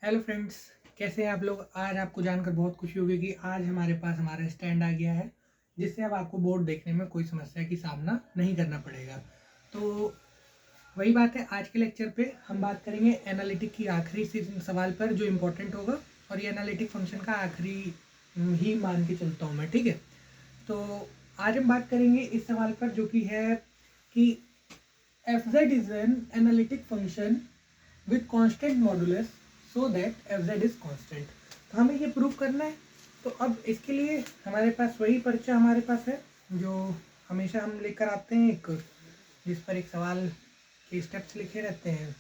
Hello friends, कैसे हैं आप लोग। आज आपको जानकर बहुत खुशी होगी कि आज हमारे पास हमारा स्टैंड आ गया है, जिससे अब आपको बोर्ड देखने में कोई समस्या की सामना नहीं करना पड़ेगा। तो वही बात है, आज के लेक्चर पे हम बात करेंगे एनालिटिक की आखिरी सवाल पर जो इम्पोर्टेंट होगा, और ये एनालिटिक फंक्शन का आखिरी ही मान के चलता हूँ मैं, ठीक है। तो आज हम बात करेंगे इस सवाल पर, जो कि है कि F Z is an analytic function with constant modulus so that F Z is constant. तो हमें ये प्रूव करना है। तो अब इसके लिए हमारे पास वही पर्चा हमारे पास है जो हमेशा हम लेकर आते हैं, एक जिस पर एक सवाल के स्टेप्स लिखे रहते हैं।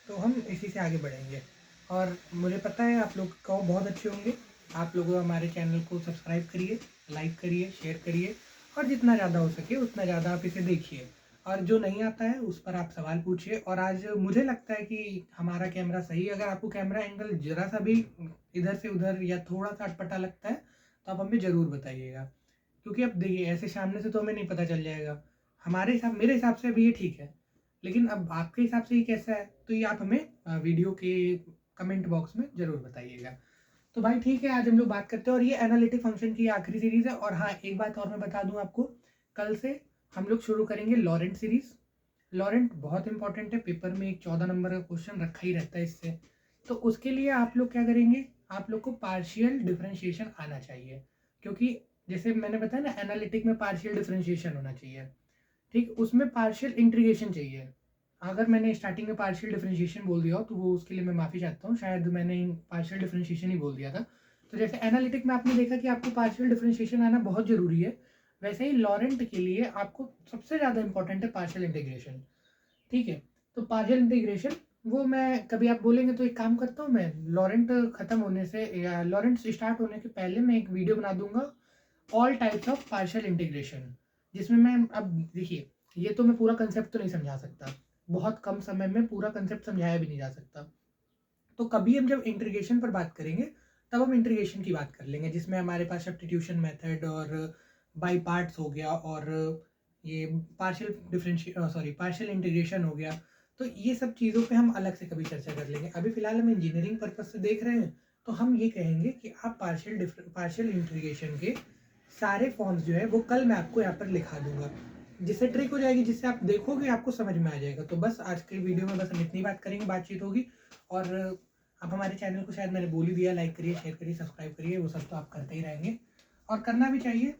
तो हम इसी से आगे बढ़ेंगे, और मुझे पता है आप लोग को बहुत अच्छे होंगे। आप लोग हमारे चैनल को सब्सक्राइब करिए, लाइक करिए, शेयर करिए, और जितना ज़्यादा हो सके उतना ज़्यादा आप इसे देखिए। और जो नहीं आता है उस पर आप सवाल पूछिए। और आज मुझे लगता है कि हमारा कैमरा सही है। अगर आपको कैमरा एंगल ज़रा सा भी इधर से उधर या थोड़ा सा अटपटा लगता है तो आप हमें ज़रूर बताइएगा, क्योंकि अब देखिए ऐसे सामने से तो हमें नहीं पता चल जाएगा। मेरे हिसाब से अभी ये ठीक है, लेकिन अब आपके हिसाब से ये कैसा है तो ये आप हमें वीडियो के कमेंट बॉक्स में ज़रूर बताइएगा। तो भाई ठीक है, आज हम लोग बात करते हैं, और ये एनालिटिक फंक्शन की आखिरी सीरीज़ है। और हाँ, एक बात और मैं बता दूं आपको, कल से हम लोग शुरू करेंगे लॉरेंट सीरीज़। लॉरेंट बहुत इंपॉर्टेंट है, पेपर में एक 14 नंबर का क्वेश्चन रखा ही रहता है इससे। तो उसके लिए आप लोग क्या करेंगे, आप लोग को पार्शियल डिफरेंशिएशन आना चाहिए, क्योंकि जैसे मैंने बताया ना, एनालिटिक में पार्शियल डिफरेंशिएशन होना चाहिए, ठीक। उसमें पार्शियल इंटीग्रेशन चाहिए। अगर मैंने स्टार्टिंग में पार्शियल डिफरेंशिएशन बोल दिया हो तो वो उसके लिए मैं माफ़ी चाहता हूँ, शायद मैंने पार्शियल डिफरेंशिएशन ही बोल दिया था। तो जैसे एनालिटिक में आपने देखा कि आपको पार्शियल डिफरेंशिएशन आना बहुत ज़रूरी है, वैसे ही लॉरेंट के लिए आपको सबसे ज़्यादा इंपॉर्टेंट है पार्शियल इंटीग्रेशन, ठीक है। तो पार्शियल इंटीग्रेशन वो मैं कभी आप बोलेंगे तो एक काम करता हूँ, मैं लॉरेंट ख़त्म होने से या लॉरेंट स्टार्ट होने के पहले मैं एक वीडियो बना दूंगा, all types of partial integration, जिसमें मैं अब देखिए, ये तो मैं पूरा कंसेप्ट तो नहीं समझा सकता, बहुत कम समय में पूरा कंसेप्ट समझाया भी नहीं जा सकता। तो कभी हम जब इंटीग्रेशन पर बात करेंगे तब हम इंटीग्रेशन की बात कर लेंगे, जिसमें हमारे पास सब्स्टिट्यूशन मेथड और बाई पार्ट्स हो गया, और ये पार्शियल इंटीग्रेशन हो गया। तो ये सब चीज़ों पे हम अलग से कभी चर्चा कर लेंगे। अभी फिलहाल हम इंजीनियरिंग पर्पज से देख रहे हैं, तो हम ये कहेंगे कि आप पार्शियल इंटीग्रेशन के सारे फॉर्म्स जो है वो कल मैं आपको यहाँ पर लिखा दूंगा, जिससे ट्रिक हो जाएगी, जिससे आप देखोगे आपको समझ में आ जाएगा। तो बस आज के वीडियो में बस हम इतनी बात करेंगे, बातचीत होगी। और आप हमारे चैनल को शायद मैंने बोल ही दिया, लाइक करिए, शेयर करिए, सब्सक्राइब करिए, वो सब तो आप करते ही रहेंगे और करना भी चाहिए।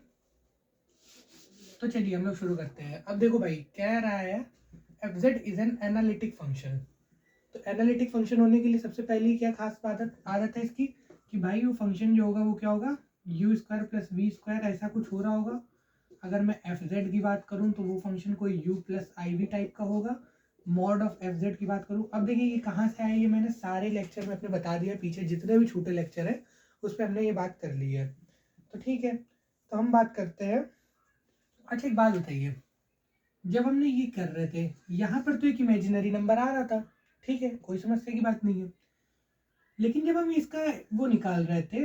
तो चलिए हम लोग शुरू करते हैं। अब देखो भाई, कह रहा है F Z is an analytic function. तो एनालिटिक फंक्शन होने के लिए सबसे पहली क्या खास आदत है इसकी, कि भाई वो फंक्शन जो होगा वो क्या होगा, u square plus we square ऐसा कुछ हो रहा होगा। अगर मैं एफ जेड की बात करूं तो वो फंक्शन कोई u plus i v type का होगा। मॉड ऑफ एफ जेड की बात करूं, अब देखिए ये कहाँ से आया, ये मैंने सारे लेक्चर में अपने बता दिया, पीछे जितने भी छोटे लेक्चर है उस पर हमने ये बात कर ली है। तो ठीक है, तो हम बात करते हैं। अच्छा एक बात बताइए, जब हमने ये कर रहे थे यहाँ पर तो एक इमेजिनरी नंबर आ रहा था, ठीक है, कोई समस्या की बात नहीं है। लेकिन जब हम इसका वो निकाल रहे थे,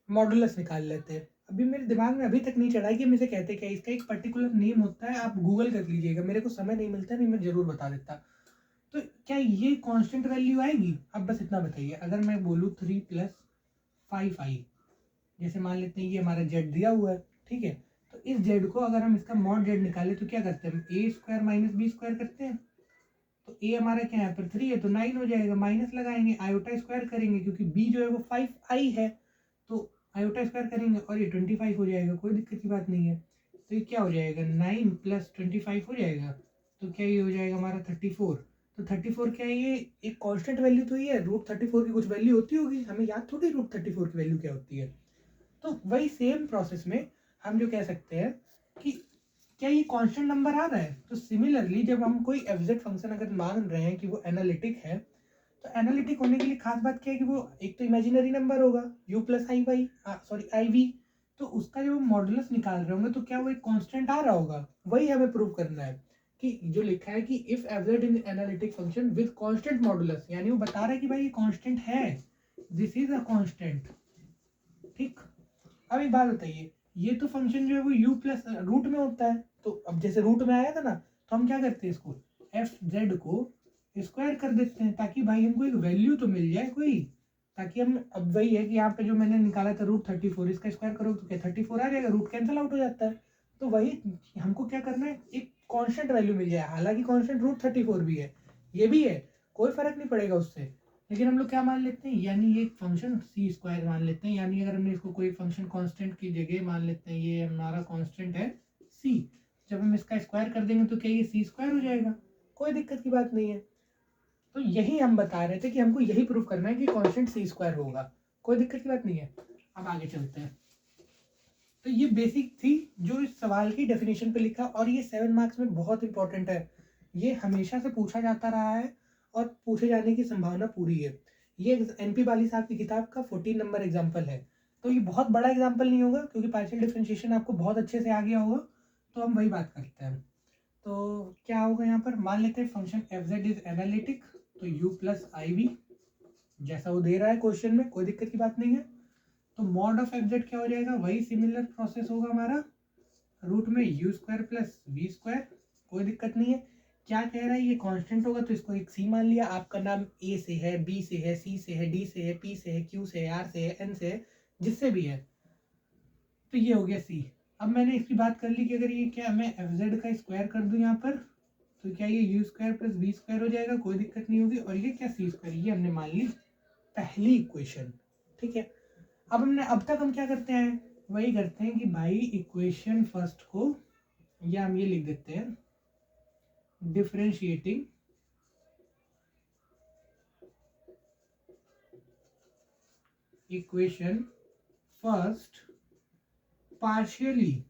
मॉडुलस निकाल लेते हैं, अभी मेरे दिमाग में अभी तक नहीं चढ़ा कि हम इसे कहते क्या। इसका एक पर्टिकुलर नेम होता है, आप गूगल कर लीजिएगा, मेरे को समय नहीं मिलता, नहीं मैं जरूर बता देता। तो क्या ये कांस्टेंट वैल्यू आएगी, अब बस इतना बताइए। अगर मैं बोलूँ 3+5i, जैसे मान लेते हैं ये हमारा जेड दिया हुआ है, ठीक है। तो इस जेड को अगर हम इसका मॉड जेड निकाले तो क्या करते हैं, ए स्क्वायर माइनस बी स्क्वायर करते हैं। तो ए हमारा क्या है, पर 3 है तो 9 हो जाएगा, माइनस लगाएंगे, आयोटा स्क्वायर करेंगे क्योंकि बी जो है वो 5i है, तो आयोटा स्क्वायर करेंगे और ये 25 हो जाएगा, कोई दिक्कत की बात नहीं है। तो ये क्या हो जाएगा, 9 + 25 हो जाएगा, तो क्या ये हो जाएगा हमारा 34। तो 34 क्या है, ये एक कांस्टेंट वैल्यू तो ही है, √34 की कुछ वैल्यू होती होगी, हमें याद थोड़ी √34 की वैल्यू क्या होती है। तो वही सेम प्रोसेस में हम जो कह सकते हैं कि क्या ये कांस्टेंट नंबर आ रहा है। तो सिमिलरली जब हम कोई एफ जेड फंक्शन अगर मान रहे हैं कि वो एनालिटिक है, तो एनालिटिक होने के लिए खास बात क्या है कि वो एक तो इमेजिनरी नंबर होगा, यू प्लस आई वी। तो उसका जब हम मॉडुलस निकाल रहे होंगे तो क्या वो एक कांस्टेंट आ रहा होगा, वही हमें प्रूव करना है। कि जो लिखा है कि if F Z in analytic function with constant modulus, यानी वो बता रहा है कि भाई ये कांस्टेंट है, दिस इज अ कांस्टेंट, ठीक। अब एक बात बताइए, ये तो फंक्शन जो है वो u प्लस रूट में होता है, तो अब जैसे रूट में आया था ना, तो हम क्या करते हैं, इसको एफ जेड को स्क्वायर कर देते हैं ताकि भाई हमको एक वैल्यू तो मिल जाए कोई, ताकि हम, अब वही है कि यहाँ पे जो मैंने निकाला था √34, इसका स्क्वायर करो तो क्या 34 आ जाएगा, रूट कैंसिल आउट हो जाता है। तो वही हमको क्या करना है, एक कांस्टेंट वैल्यू मिल जाए, हालांकि कांस्टेंट √34 भी है, ये भी है, कोई फर्क नहीं पड़ेगा उससे, लेकिन हम लोग क्या मान लेते हैं, यानी ये फंक्शन सी स्क्वायर मान लेते हैं, यानी अगर हमने इसको कोई फंक्शन कांस्टेंट की जगह मान लेते हैं, ये हमारा कांस्टेंट है सी, जब हम इसका स्क्वायर कर देंगे तो क्या ये सी स्क्वायर हो जाएगा, कोई दिक्कत की बात नहीं है। तो यही हम बता रहे थे कि हमको यही प्रूव करना है कि कांस्टेंट सी स्क्वायर होगा, कोई दिक्कत की बात नहीं है। अब आगे चलते हैं। तो ये बेसिक थी जो इस सवाल की डेफिनेशन पे लिखा, और ये 7 मार्क्स में बहुत इंपॉर्टेंट है, ये हमेशा से पूछा जाता रहा है और पूछे जाने की संभावना पूरी है। ये NP बाली साहब की किताब का 14 नंबर एग्जाम्पल है। तो ये बहुत बड़ा एग्जाम्पल नहीं होगा क्योंकि पार्शियल डिफरेंशिएशन आपको बहुत अच्छे से आ गया होगा, तो हम वही बात करते हैं। तो क्या होगा यहाँ पर, मान लेते हैं फंक्शन fz इज एनालिटिक, तो u प्लस IV जैसा वो दे रहा है क्वेश्चन में, कोई दिक्कत की बात नहीं है। तो मॉड ऑफ fz क्या हो जाएगा, वही सिमिलर प्रोसेस होगा हमारा, रूट में u² प्लस v², कोई दिक्कत नहीं है। क्या कह रहा है, ये कांस्टेंट होगा तो इसको एक c मान लिया, आपका नाम a से है, b से है, c से है, d से है, p से है, q से है, r से है, n से है, जिससे भी है, तो ये हो गया c। अब मैंने इसकी बात कर ली कि अगर ये क्या मैं fz का स्क्वायर कर दूं यहाँ पर, तो क्या ये u² प्लस v² हो जाएगा, कोई दिक्कत नहीं होगी, और ये क्या c², ये हमने मान ली पहली इक्वेशन, ठीक है। अब तक हम क्या करते हैं, वही करते हैं कि भाई इक्वेशन फर्स्ट को, या हम ये लिख देते हैं differentiating equation first partially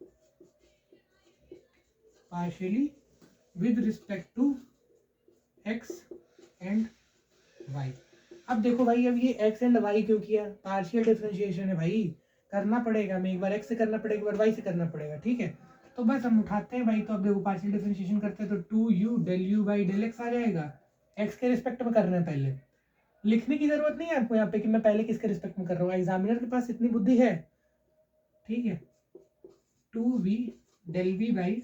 with respect to x and y। अब देखो भाई, अब ये x एंड y क्यों किया, पार्शियल डिफरेंशिएशन है भाई, करना पड़ेगा, हमें एक बार x से करना पड़ेगा, एक बार y से करना पड़ेगा, ठीक है। तो बस हम उठाते हैं भाई, तो अब देखो पार्शियल डिफरेंशिएशन करते हैं तो 2u del u by del x आ जाएगा, x के रिस्पेक्ट में करना है, पहले लिखने की जरूरत नहीं है आपको यहाँ पे कि मैं पहले किसके रिस्पेक्ट में कर रहा हूँ, एग्जामिनर के पास इतनी बुद्धि है, ठीक है। 2v del v by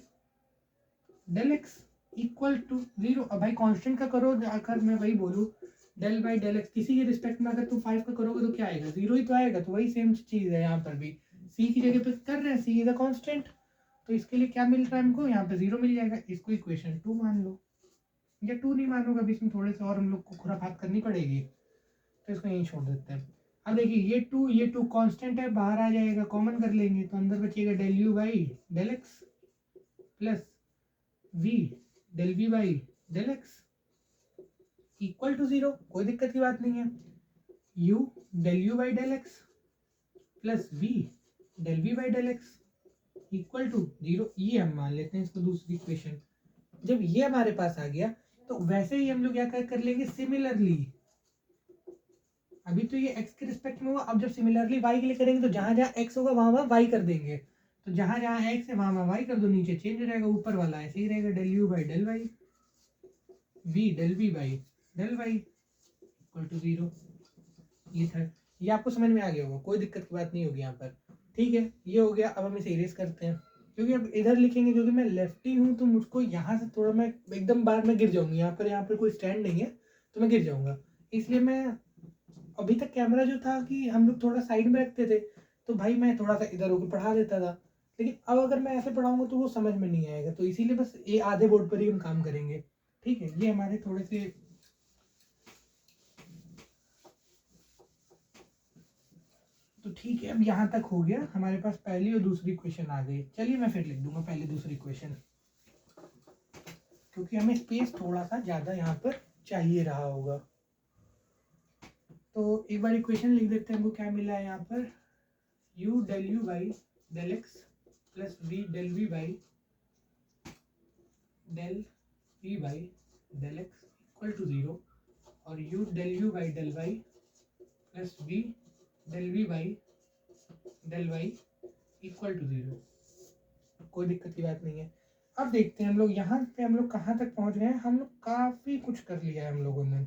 del x equal to 0। अब भाई कांस्टेंट का करो, अगर मैं वही बोलूँ डेल बाई डेल एक्स, किसी के रिस्पेक्ट में अगर तुम 5 का करोगे तो क्या आएगा, 0 ही तो आएगा, तो वही सेम चीज है यहाँ पर भी, c की जगह पे कर रहे हैं, c इज अ कांस्टेंट, तो इसके लिए क्या मिल रहा है हमको, यहाँ पे 0 मिल जाएगा, इसको इक्वेशन 2 मान लो, या 2 नहीं मानोगे, अभी इसमें थोड़े से और हम लोग को खुराफात करनी पड़ेगी, तो इसको यहीं छोड़ देते हैं। अब देखिए ये 2 कांस्टेंट है, बाहर आ जाएगा, कॉमन कर लेंगे, तो अंदर बचेगा del you by del x plus v del v by del x equal to 0, कोई दिक्कत की बात नहीं है। u del u by del x plus v del v by del x equal to 0, ये हम मान लेते हैं इसको दूसरी इक्वेशन। जब ये हमारे पास आ गया तो वैसे ही हम लोग क्या कर लेंगे, सिमिलरली, अभी तो ये x के रिस्पेक्ट में हुआ, अब जब सिमिलरली y के लिए करेंगे तो जहां जहां x होगा वहां वहां y कर देंगे, तो जहां जहां x है वहां वहां y कर दो, नीचे चेंज हो जाएगा, ऊपर वाला ऐसे ही रहेगा, del u by del y v del v by del y equal to 0। ये था, ये आपको समझ में आ गया होगा, कोई दिक्कत की बात नहीं होगी यहाँ पर, ठीक है। ये हो गया, अब हम इसे इरेज करते हैं, क्योंकि अब इधर लिखेंगे, क्योंकि मैं लेफ्टी हूँ तो मुझको यहाँ से थोड़ा, मैं एकदम बाहर में गिर जाऊंगी, यहाँ पर कोई स्टैंड नहीं है तो मैं गिर जाऊंगा, इसलिए मैं अभी तक कैमरा जो था कि हम लोग थोड़ा साइड में रखते थे, तो भाई मैं थोड़ा सा इधर होकर पढ़ा देता था, लेकिन अब अगर मैं ऐसे पढ़ाऊंगा तो वो समझ में नहीं आएगा, तो इसीलिए बस ये आधे बोर्ड पर ही हम काम करेंगे, ठीक है। ये हमारे थोड़े से, तो ठीक है, अब यहाँ तक हो गया, हमारे पास पहली और दूसरी क्वेश्चन आ गई। चलिए मैं फिर लिख दूंगा पहली दूसरी क्वेश्चन, क्योंकि हमें स्पेस थोड़ा सा ज़्यादा यहाँ पर चाहिए रहा होगा। तो एक बार इक्वेशन लिख देते हैं, हमको क्या मिला है यहाँ पर, u del u by del x plus v del v by del x equal to 0, और u del u by del y plus v del v by del y equal to 0, कोई दिक्कत की बात नहीं है। अब देखते हैं हम लोग यहाँ पे, हम लोग कहाँ तक पहुँच गए हैं, हम लोग काफ़ी कुछ कर लिया है हम लोगों ने।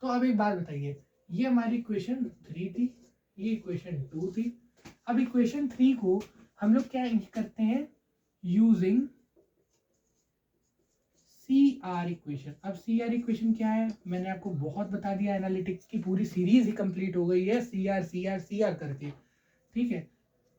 तो अब एक बात बताइए, ये हमारी इक्वेशन 3 थी, ये इक्वेशन 2 थी। अब इक्वेशन 3 को हम लोग क्या करते हैं, यूजिंग सी आर इक्वेशन। अब सी आर इक्वेशन क्या है, मैंने आपको बहुत बता दिया, एनालिटिक्स की पूरी सीरीज ही कंप्लीट हो गई है C R C R C R करके, ठीक है।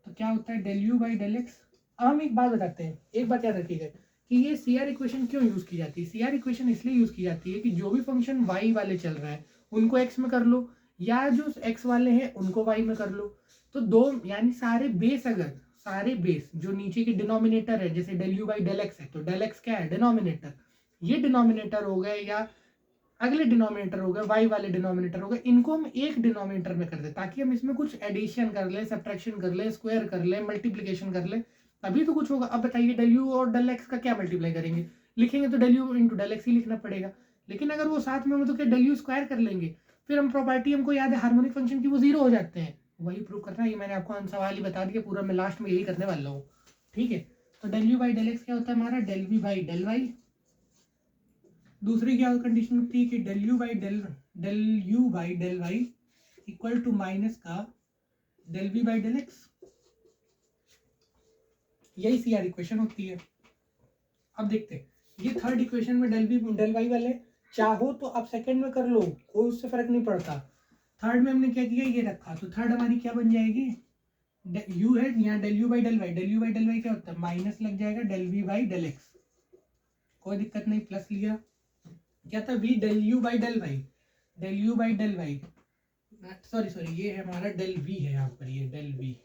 तो क्या होता है del you by del x. अब हम एक बात बताते हैं, एक बात याद रखिएगा कि ये सी आर इक्वेशन क्यों यूज की जाती है। सी आर इक्वेशन इसलिए यूज की जाती है कि जो भी फंक्शन वाई वाले चल रहा है उनको एक्स में कर लो, या जो एक्स वाले हैं उनको वाई में कर लो। तो दो यानी सारे बेस, अगर सारे बेस जो नीचे के डिनोमिनेटर है, जैसे del you by del x है, तो डेल एक्स क्या है डिनोमिनेटर, ये डिनोमिनेटर हो गए या अगले डिनोमिनेटर हो गए, वाई वाले डिनोमिनेटर हो गए, इनको हम एक डिनोमिनेटर में कर दे ताकि हम इसमें कुछ एडिशन कर ले, सब्ट्रैक्शन कर ले, स्क्वायर कर ले, मल्टीप्लिकेशन कर ले, तभी तो कुछ होगा। अब बताइए डेल यू और डेल एक्स का क्या मल्टीप्लाई करेंगे, लिखेंगे तो del U into del X ही लिखना पड़ेगा। लेकिन अगर वो साथ में हो तो क्या डेल यू स्क्वायर कर लेंगे, फिर हम प्रॉपर्टी हमको याद है हार्मोनिक फंक्शन की, वो जीरो हो जाते हैं। वही प्रूव करना है, ये मैंने आपको सवाल ही बता दिया पूरा, मैं लास्ट में यही करने वाला हूँ, ठीक है। तो del you by del X क्या होता है हमारा, del we by del Y. दूसरी क्या कंडीशन होती है कि del you by del Y equal to minus का del we by del X. यही सी आर इक्वेशन होती है। अब देखते हैं, ये थर्ड इक्वेशन में डेल वी डेल वाई वाले, चाहो तो आप सेकंड में कर लो, कोई उससे फर्क नहीं पड़ता। थर्ड में हमने क्या किया, ये रखा, तो थर्ड हमारी क्या बन जाएगी, यू है यहाँ del you by del y, del you by del y क्या होता है, माइनस लग जाएगा del we by del x, कोई दिक्कत नहीं, प्लस लिया, क्या था v del you by del y, del you by del y, sorry ये है हमारा डेल वी है यहाँ पर, ये डेल वी,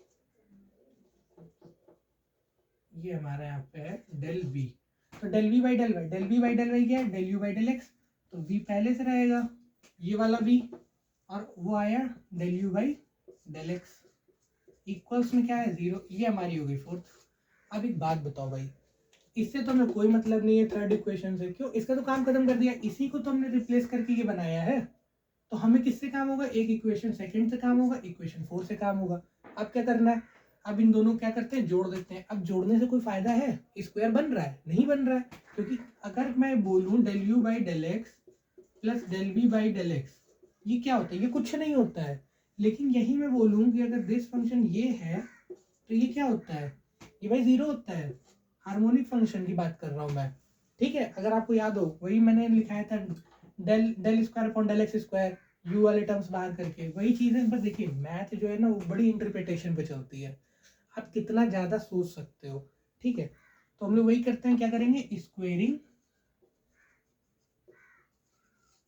ये हमारा यहाँ पे है डेल वी। तो del we by del y, del we by del y क्या है, del you by del x, तो वी पहले से रहेगा, ये वाला वी, और वो आया del you by del x, equals में क्या है जीरो, ये हमारी हो गई फोर्थ। अब एक बात बताओ भाई, इससे तो हमें कोई मतलब नहीं है थर्ड इक्वेशन से, क्यों, इसका तो काम खत्म कर दिया, इसी को तो हमने रिप्लेस करके ये बनाया है। तो हमें किससे काम होगा, एक इक्वेशन सेकंड से काम होगा, इक्वेशन फोर से काम होगा। अब क्या करना है, अब इन दोनों क्या करते हैं, जोड़ देते हैं। अब जोड़ने से कोई फायदा है, स्क्वायर बन रहा है, नहीं बन रहा है, क्योंकि अगर मैं बोलूं del you by del x plus del we by del x, ये क्या होता है, ये कुछ नहीं होता है। लेकिन यही मैं बोलूं कि अगर दिस फंक्शन ये है तो ये क्या होता है, ये भाई जीरो होता है। हार्मोनिक फंक्शन की बात कर रहा हूं मैं, ठीक है। अगर आपको याद हो, वही मैंने लिखाया था del square upon del x square, u वाले टर्म्स बाहर करके, वही चीज़ है। बस देखिए मैथ जो है ना वो बड़ी इंटरप्रिटेशन पे चलती है, आप कितना ज़्यादा सोच सकते हो, ठीक है। तो हम लोग वही करते हैं, क्या करेंगे, squaring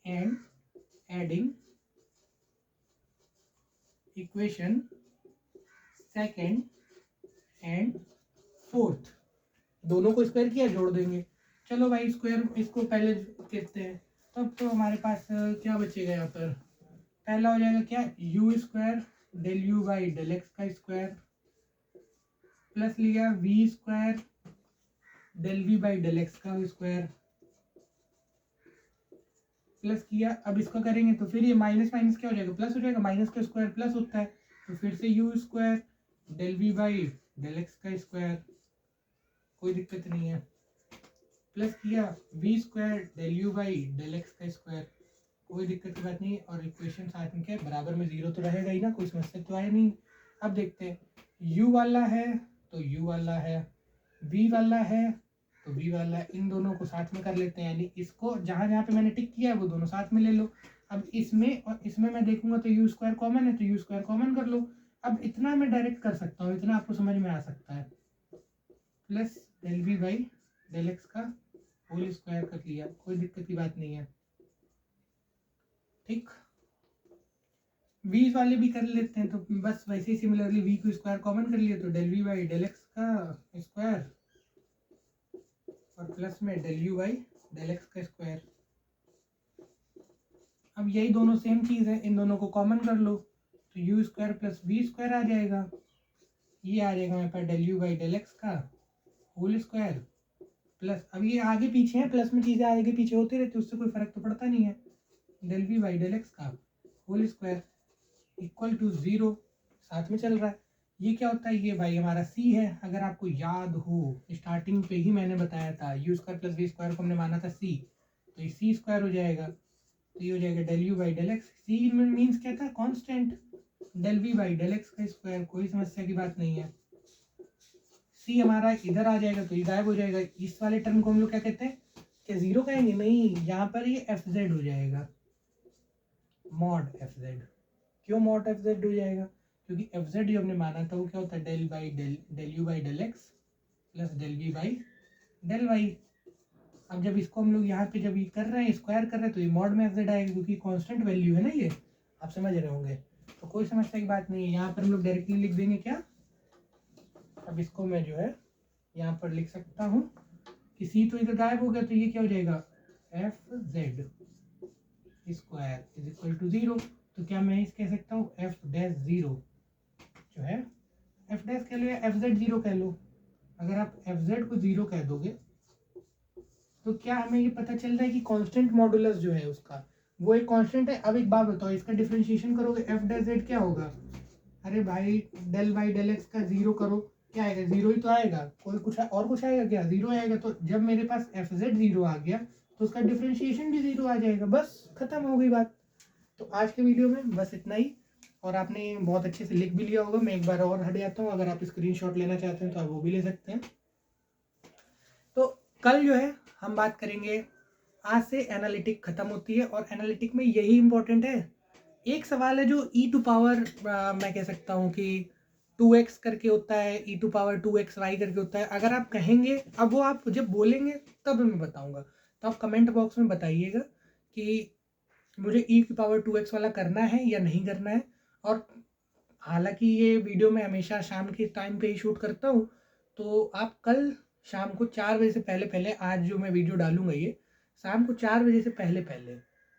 and adding equation second and fourth, दोनों को स्क्वायर किया, जोड़ देंगे। चलो भाई स्क्वायर इसको पहले कहते हैं, तब तो हमारे पास क्या बचेगा यहाँ पर, पहला हो जाएगा क्या, u square del you by del x का स्क्वायर, प्लस लिया v square del we by del x का स्क्वायर, प्लस किया। अब इसको करेंगे तो फिर ये माइनस माइनस क्या हो जाएगा, प्लस हो जाएगा, माइनस का स्क्वायर प्लस होता है, तो फिर से u square del we by del x का स्क्वायर, कोई दिक्कत नहीं है, प्लस किया v square del you by del x का स्क्वायर, कोई दिक्कत की बात नहीं। और इक्वेशन साथ में क्या बराबर में जीरो तो रहेगा ही ना, कोई समस्या तो आया नहीं। अब देखते हैं, u वाला है तो u वाला है, v वाला है तो v वाला है, इन दोनों को साथ में कर लेते हैं, यानी इसको जहाँ जहाँ पे मैंने टिक किया है वो दोनों साथ में ले लो। अब इसमें और इसमें मैं देखूंगा तो यू स्क्वायर कॉमन है, तो यू स्क्वायर कॉमन कर लो। अब इतना मैं डायरेक्ट कर सकता हूँ, इतना आपको समझ में आ सकता है, plus del we by del x का होल स्क्वायर कर लिया, कोई दिक्कत की बात नहीं है, ठीक। v वाले भी कर लेते हैं, तो बस वैसे ही सिमिलरली v को स्क्वायर कॉमन कर लिया, तो del we by del x का स्क्वायर और प्लस में del you by del x का स्क्वायर। अब यही दोनों सेम चीज़ है, इन दोनों को कॉमन कर लो, तो U square plus we square आ जाएगा, ये आ जाएगा मेरे पास del you by del x का होल स्क्वायर, प्लस अब ये आगे पीछे है, प्लस में चीज़ें आगे पीछे होती रहती, उससे कोई फर्क तो पड़ता नहीं है, del we by del x का whole square equal to zero, साथ में चल रहा है। ये क्या होता है, ये भाई हमारा c है। अगर आपको याद हो स्टार्टिंग पे ही मैंने बताया था u square plus we square को हमने माना था c, तो ये c स्क्वायर हो जाएगा, तो ये हो जाएगा del you by del x, c में मीन्स क्या था, constant, del we by del x का स्क्वायर, कोई समस्या की बात नहीं है। c हमारा इधर आ जाएगा तो ये गायब हो जाएगा, इस वाले टर्म को हम लोग क्या कहते हैं, क्या 0 कहेंगे? नहीं, यहाँ पर ये एफ जेड हो जाएगा, मॉड एफ जेड। क्यों मॉड एफ जेड हो जाएगा? क्योंकि एफ जेड जो हमने माना था वो क्या होता है, del by del you by del x plus del we by del y. अब जब इसको हम लोग यहाँ पे जब ये कर रहे हैं, स्क्वायर कर रहे हैं, तो ये मॉड में एफ जेड आएगा, क्योंकि कांस्टेंट वैल्यू है ना ये, आप समझ रहे होंगे। तो कोई समस्या की बात नहीं है। यहाँ पर हम लोग डायरेक्टली लिख देंगे क्या, अब इसको मैं जो है यहाँ पर लिख सकता हूँ कि सी तो इधर गायब हो गया, तो ये क्या हो जाएगा, f z square is equal to 0। तो क्या मैं इस कह सकता हूँ एफ डैश 0 जो है, एफ डैश कह लो या एफ जेड 0 कह लो। अगर आप एफ जेड को 0 कह दोगे तो क्या हमें ये पता चल रहा है कि कांस्टेंट मॉडुलस जो है उसका वो एक कांस्टेंट है। अब एक बात बताओ, इसका डिफरेंशिएशन करोगे एफ डैश जेड क्या होगा, अरे भाई डेल बाई डेल एक्स का 0 करो, क्या आएगा, 0 ही तो आएगा, कोई कुछ और कुछ आएगा क्या, 0 आएगा। तो जब मेरे पास एफ जेड 0 आ गया तो उसका डिफरेंशिएशन भी 0 आ जाएगा, बस खत्म हो गई बात। तो आज के वीडियो में बस इतना ही, और आपने बहुत अच्छे से लिख भी लिया होगा। मैं एक बार और हट जाता हूँ, अगर आप स्क्रीनशॉट लेना चाहते हैं तो आप वो भी ले सकते हैं। तो कल जो है हम बात करेंगे, आज से एनालिटिक खत्म होती है, और एनालिटिक में यही इंपॉर्टेंट है, एक सवाल है जो ई टू पावर मैं कह सकता हूँ कि 2x करके होता है, ई टू पावर 2xy करके होता है। अगर आप कहेंगे, अब वो आप जब बोलेंगे तब मैं बताऊंगा, तो आप कमेंट बॉक्स में बताइएगा कि मुझे ई की पावर 2x वाला करना है या नहीं करना है। और हालांकि ये वीडियो मैं हमेशा शाम के टाइम पे ही शूट करता हूँ, तो आप कल शाम को 4 बजे से पहले पहले, आज जो मैं वीडियो डालूंगा ये शाम को 4 बजे से पहले पहले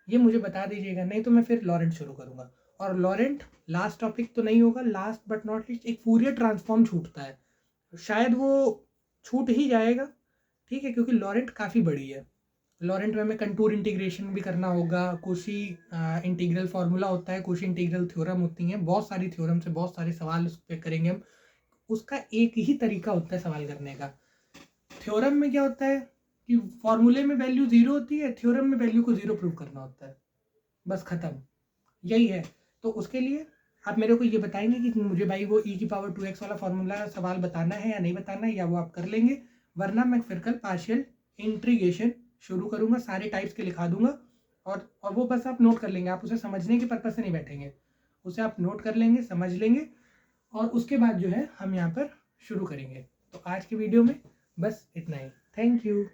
ये मुझे बता दीजिएगा, नहीं तो मैं फिर लॉरेंट शुरू करूँगा। और लॉरेंट लास्ट टॉपिक तो नहीं होगा, लास्ट बट नॉट लीस्ट एक फूरियर ट्रांसफॉर्म छूटता है, शायद वो छूट ही जाएगा, ठीक है, क्योंकि लॉरेंट काफ़ी बड़ी है। लॉरेंट में हमें कंटूर इंटीग्रेशन भी करना होगा, कोशी इंटीग्रल फार्मूला होता है, कोशी इंटीग्रल थ्योरम होती हैं, बहुत सारी थ्योरम से बहुत सारे सवाल उस पर करेंगे हम। उसका एक ही तरीका होता है सवाल करने का। थ्योरम में क्या होता है कि फॉर्मूले में वैल्यू 0 होती है, थ्योरम में वैल्यू को 0 प्रूव करना होता है, बस खत्म, यही है। तो उसके लिए आप मेरे को ये बताएंगे कि मुझे भाई वो ई की पावर 2x वाला फॉर्मूला सवाल बताना है या नहीं बताना है, या वो आप कर लेंगे, वरना मैं फिर कल पार्शियल इंटीग्रेशन शुरू करूंगा, सारे टाइप्स के लिखा दूंगा, और वो बस आप नोट कर लेंगे, आप उसे समझने के पर्पज से नहीं बैठेंगे, उसे आप नोट कर लेंगे, समझ लेंगे, और उसके बाद जो है हम यहाँ पर शुरू करेंगे। तो आज के वीडियो में बस इतना ही, थैंक यू।